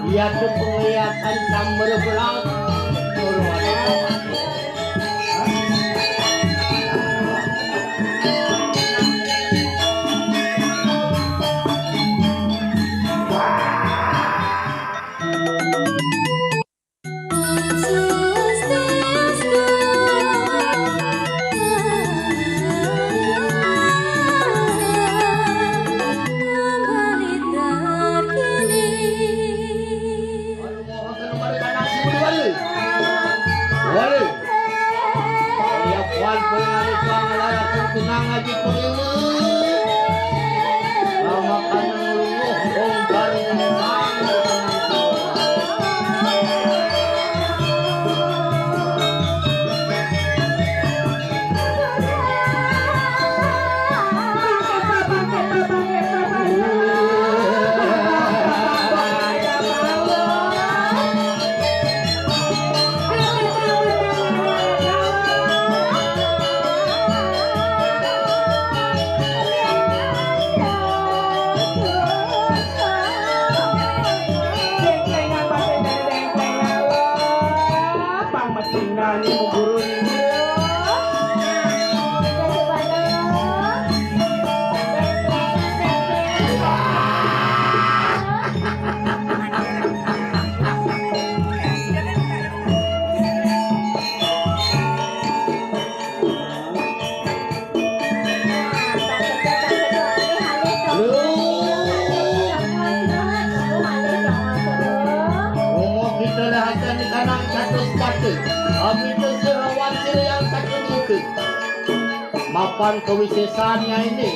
Yaitu penglihatan sambar belang tenang aja lama kan ngeluh bongkar mapan kewisesannya ini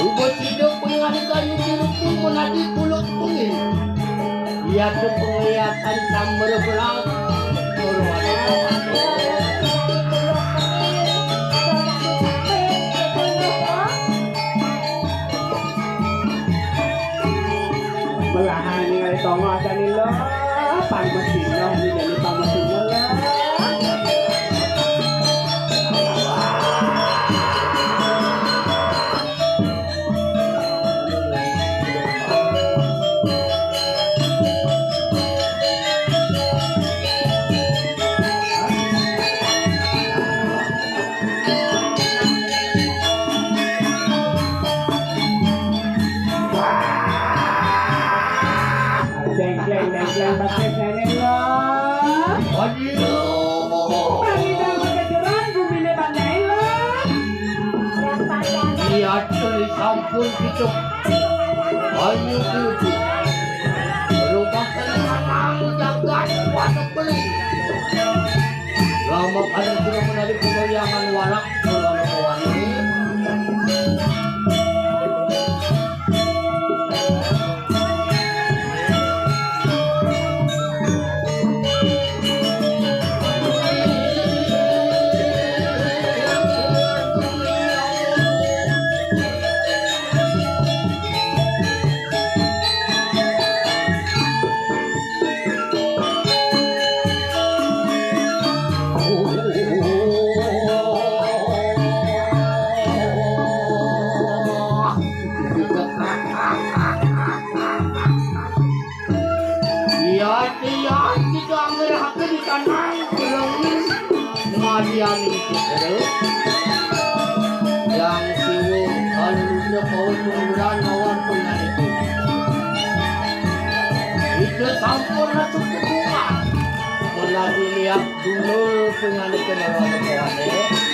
ubah hidup penghanikan hidup pun menadi pulut pungin yaitu penglihatan sambar belang belahan ningali tongo akan nilo pangmesinnya menjadi pangmesinnya lah. Sampun hidup banyu kudu merupakan menang jagat kuasa beli lama kali sudah menjadi kemuliaan warak melawan ini yang siwu halusnya kau tungguran lawan penganiku itu sampun ratu bunga melalui lihat dulu penganiku lawan penganiku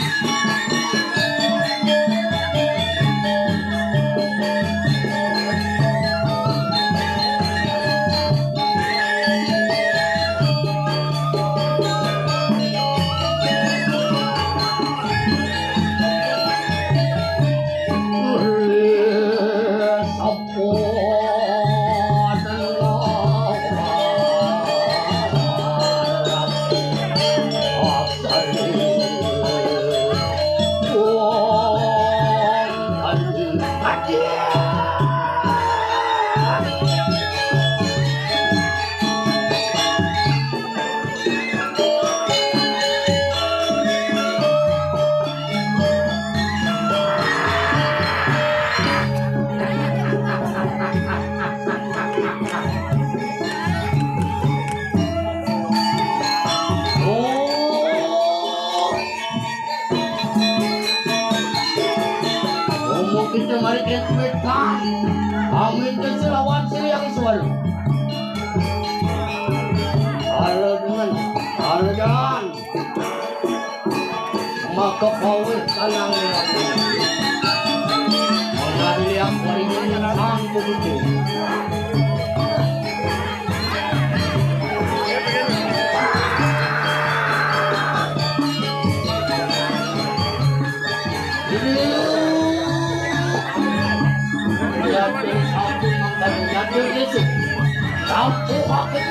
keselawat yang selalu. Halo dengan, halo jangan. Maka pawai tanang aku. Mengadili aku ini yang begitu. Aku akan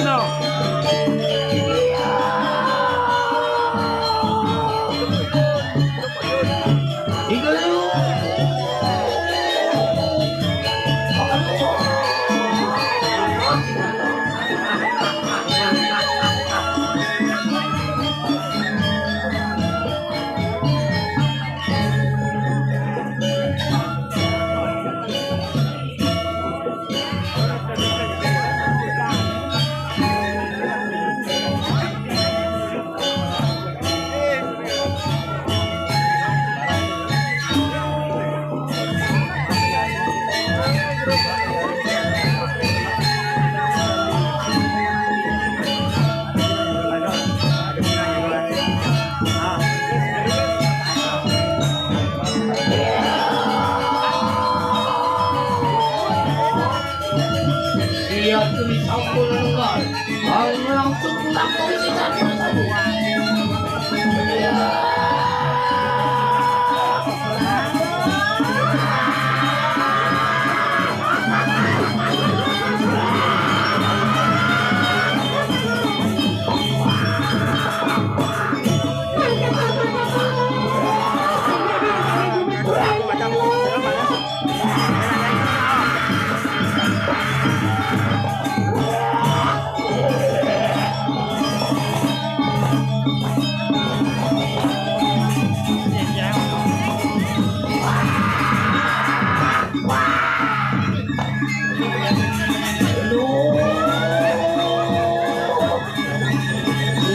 no. Dia tulis ampun enggak, langsung pulang polisi satu-satu.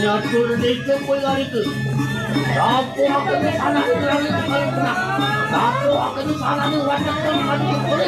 Nyatur dito po yung arito. Tapo ako na sana ng langit ng kalimutan. Tapo ako na sana ng watak ng kalimutan.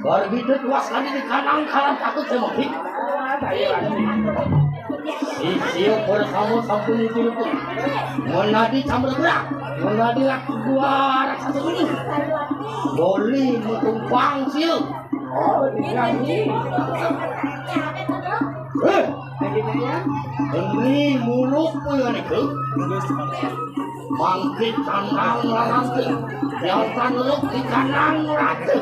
Kalau gitu tuas kami di kanan takut sama hit. Sio por kamu sampun itu. Monadi campur berak. Monadi laku dua rasa ini. Boleh menumpang sio. Ini muluk punya itu. Bangkit kandang langit. Yang tanluk di kanan ratu.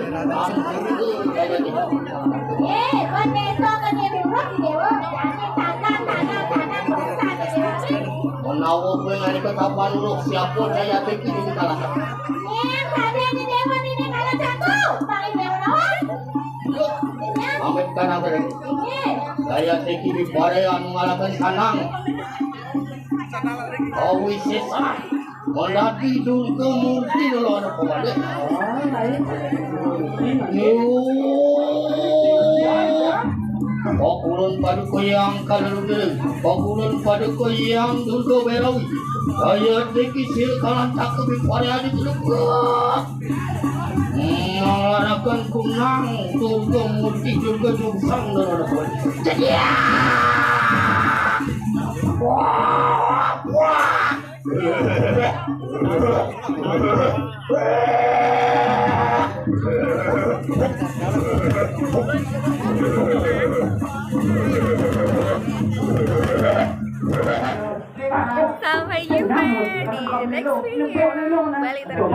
Con besok con dia berbuat di dewa, tangan. Menawa dengan ketapan lu siapa daya bikin ini kalah. Kalian di dewa ini kalah satu. Pakai dewa lawan. Amit kanang berani. Daya teki di barean mengalahkan kanang. Awi sesan. Melati dulu ke murti dulu anak kembali. Pakulun pada koyang kalau dulu. Pakulun pada koyang dulu berawi. Daya teki silkalan tak kebi pada di teluk. Mengalahkan kunang dulu murti juga jungsang dulu anak kembali. Jadi sampai jumpa di next video. Balik terus.